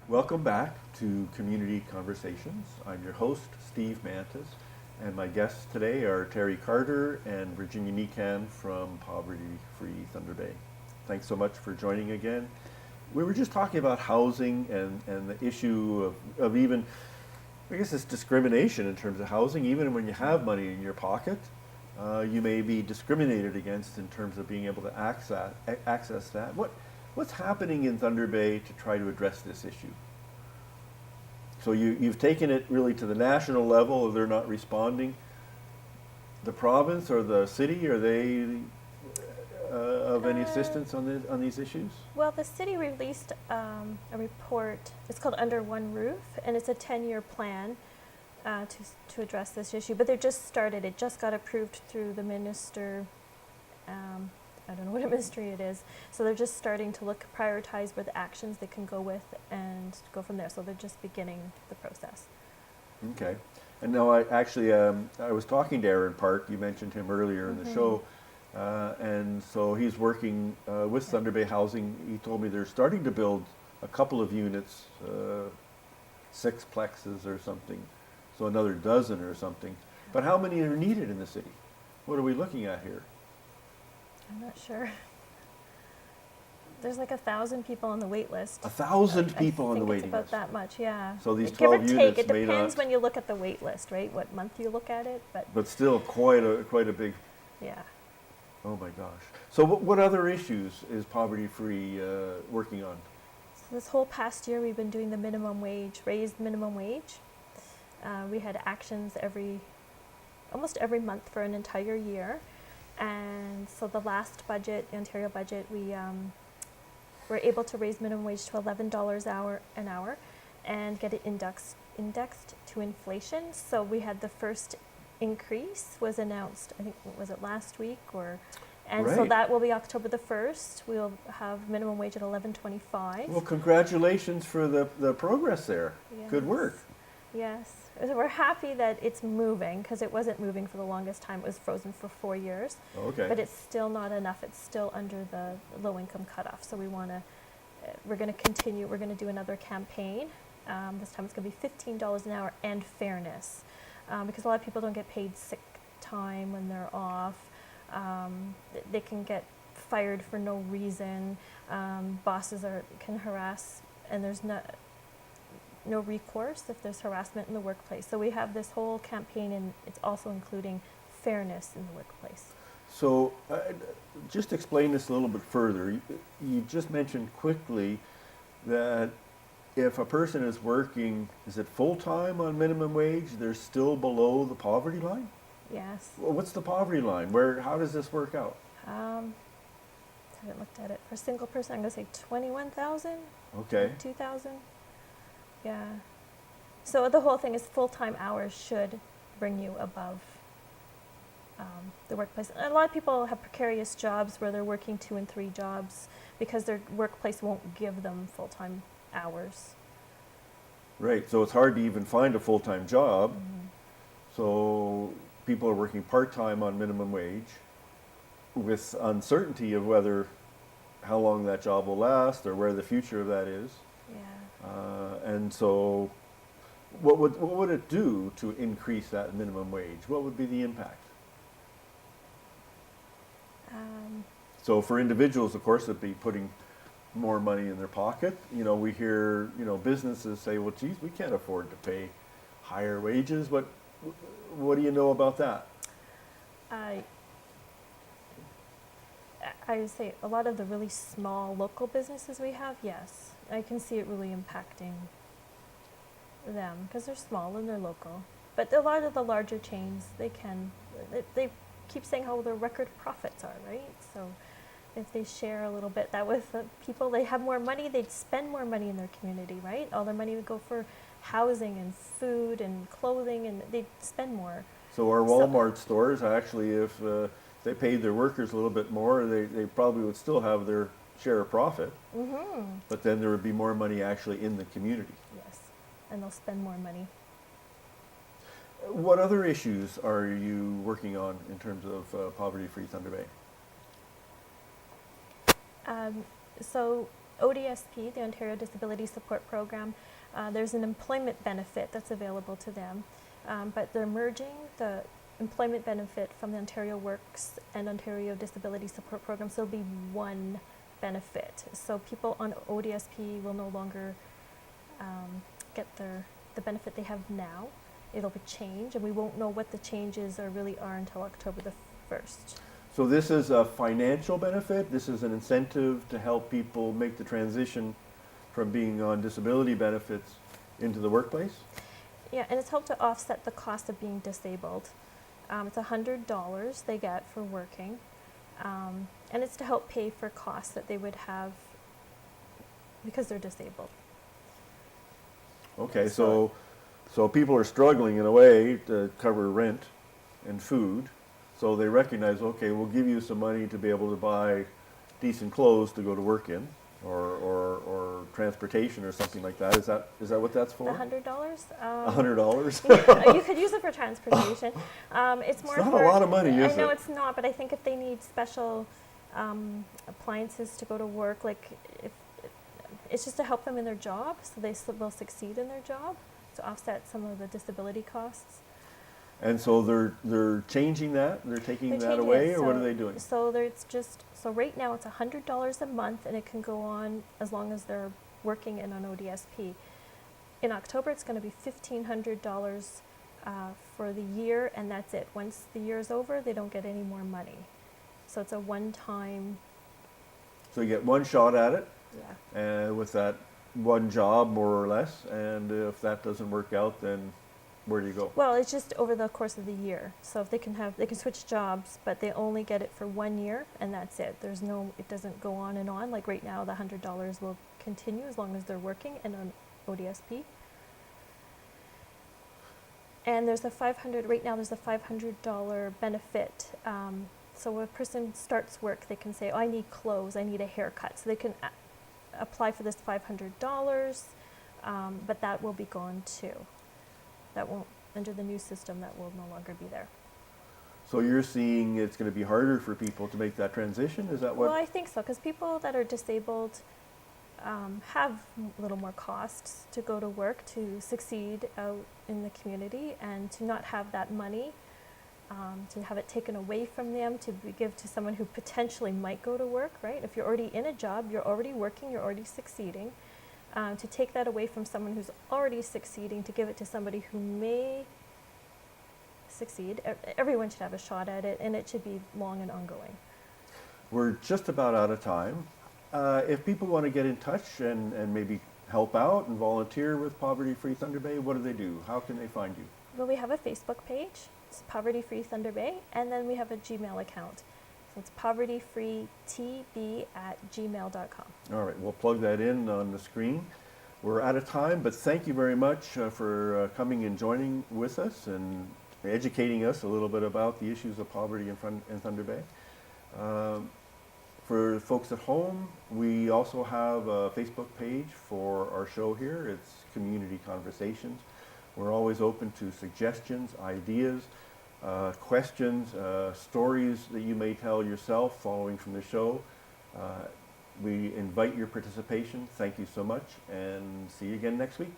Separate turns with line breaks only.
Welcome back to Community Conversations. I'm your host, Steve Mantis, and my guests today are Terri Carter and Virginia Necan from Poverty-Free Thunder Bay. Thanks so much for joining again. We were just talking about housing and the issue of even, I guess it's discrimination in terms of housing. Even when you have money in your pocket, you may be discriminated against in terms of being able to access that. What's happening in Thunder Bay to try to address this issue? So you've taken it really to the national level, or they're not responding. The province or the city, are they of any assistance on these issues?
Well, the city released a report. It's called Under One Roof, and it's a 10-year plan to address this issue. But they just started. It just got approved through the minister. I don't know what ministry it is. So they're just starting to prioritize where the actions they can go with and go from there. So they're just beginning the process.
Okay. And now I was talking to Aaron Park. You mentioned him earlier in the show. And so he's working with Thunder Bay Housing. He told me they're starting to build a couple of units, 6 plexes or something, so another dozen or something. But how many are needed in the city? What are we looking at here?
I'm not sure. There's like 1,000 people on the wait list.
1,000 people on the waiting
it's about
list.
that much, yeah.
So these
Give or
12
take,
units
it
may
depends
not,
when you look at the wait list, right? What month you look at it,
but still quite a big.
yeah.
Oh my gosh. So what other issues is Poverty Free working on?
So this whole past year, we've been doing the minimum wage, raised minimum wage. We had actions almost every month for an entire year. And so the last budget, the Ontario budget, we were able to raise minimum wage to $11 an hour and get it indexed to inflation. So we had the first increase was announced, I think, was it last week and so
Right.
that will be October the 1st. We'll have minimum wage at $11.25.
Well, congratulations for the progress there.
Yes.
Good work.
Yes. So we're happy that it's moving because it wasn't moving for the longest time. It was frozen for 4 years.
Okay.
But it's still not enough. It's still under the low income cutoff. So we're going to continue. We're going to do another campaign. This time it's going to be $15 an hour and fairness. Because a lot of people don't get paid sick time when they're off. They can get fired for no reason. Bosses can harass, and there's no recourse if there's harassment in the workplace. So we have this whole campaign, and it's also including fairness in the workplace.
So just explain this a little bit further. You just mentioned quickly that if a person is working, is it full-time on minimum wage, they're still below the poverty line?
Yes.
Well, what's the poverty line? How does this work out?
I haven't looked at it. For a single person, I'm going to say 21,000.
Okay.
2,000. Yeah. So the whole thing is full-time hours should bring you above the workplace. And a lot of people have precarious jobs where they're working 2 and 3 jobs because their workplace won't give them full-time hours.
Right. So it's hard to even find a full-time job.
Mm-hmm.
So people are working part-time on minimum wage with uncertainty of how long that job will last or where the future of that is.
Yeah.
And so what would it do to increase that minimum wage? What would be the impact? So for individuals, of course, it'd be putting more money in their pocket. You know, we hear, businesses say, well, geez, we can't afford to pay higher wages. What do you know about that?
I would say a lot of the really small local businesses we have, yes. I can see it really impacting them because they're small and they're local. But a lot of the larger chains, they keep saying how their record profits are, right? So if they share a little bit that with the people, they have more money, they'd spend more money in their community, right? All their money would go for housing and food and clothing, and they'd spend more.
So our Walmart stores, actually, if they paid their workers a little bit more, they probably would still have their share of profit.
Mm-hmm.
But then there would be more money actually in the community.
Yes, and they'll spend more money.
What other issues are you working on in terms of Poverty-Free Thunder Bay?
So ODSP, the Ontario Disability Support Program, there's an employment benefit that's available to them, but they're merging the employment benefit from the Ontario Works and Ontario Disability Support Program, so it'll be one benefit. So people on ODSP will no longer get the benefit they have now. It'll be changed, and we won't know what the changes really are until October the 1st.
So this is a financial benefit. This is an incentive to help people make the transition from being on disability benefits into the workplace?
Yeah, and it's helped to offset the cost of being disabled. It's $100 they get for working, and it's to help pay for costs that they would have because they're disabled.
Okay, so people are struggling in a way to cover rent and food, so they recognize, okay, we'll give you some money to be able to buy decent clothes to go to work in, or transportation or something like that. Is that what that's for?
$100?
$100?
You could use it for transportation. It's more
It's not
for,
a lot of money, is
I know
it?
it's not, but I think if they need special appliances to go to work, like if it's just to help them in their job, so they will succeed in their job, to offset some of the disability costs.
And so they're changing that? They're taking
They're
that
changing
away,
it,
or what
so-
are they doing?
So right now it's $100 a month, and it can go on as long as they're working in an ODSP. In October, it's going to be $1,500 for the year, and that's it. Once the year is over, they don't get any more money. So it's a one-time,
So you get one shot at it,
yeah.
with that one job, more or less, and if that doesn't work out, then where do you go?
Well, it's just over the course of the year. So if they can switch jobs, but they only get it for 1 year, and that's it. It doesn't go on and on. Like right now, the $100 will continue as long as they're working in an ODSP. And there's right now there's a $500 benefit. So when a person starts work, they can say, oh, I need clothes, I need a haircut. So they can apply for this $500, but that will be gone too. That won't, under the new system, that will no longer be there.
So you're seeing it's going to be harder for people to make that transition? Is that what?
Well, I think so, because people that are disabled have a little more costs to go to work, to succeed out in the community, and to not have that money, to have it taken away from them, to give to someone who potentially might go to work, right? If you're already in a job, you're already working, you're already succeeding. To take that away from someone who's already succeeding, to give it to somebody who may succeed. Everyone should have a shot at it, and it should be long and ongoing.
We're just about out of time. If people want to get in touch and maybe help out and volunteer with Poverty Free Thunder Bay, what do they do? How can they find you?
Well, we have a Facebook page, it's Poverty Free Thunder Bay, and then we have a Gmail account. So it's povertyfreetb@gmail.com.
All right, we'll plug that in on the screen. We're out of time, but thank you very much for coming and joining with us and educating us a little bit about the issues of poverty in Thunder Bay. For folks at home, we also have a Facebook page for our show here. It's Community Conversations. We're always open to suggestions, ideas, questions, stories that you may tell yourself following from the show. We invite your participation. Thank you so much, and see you again next week.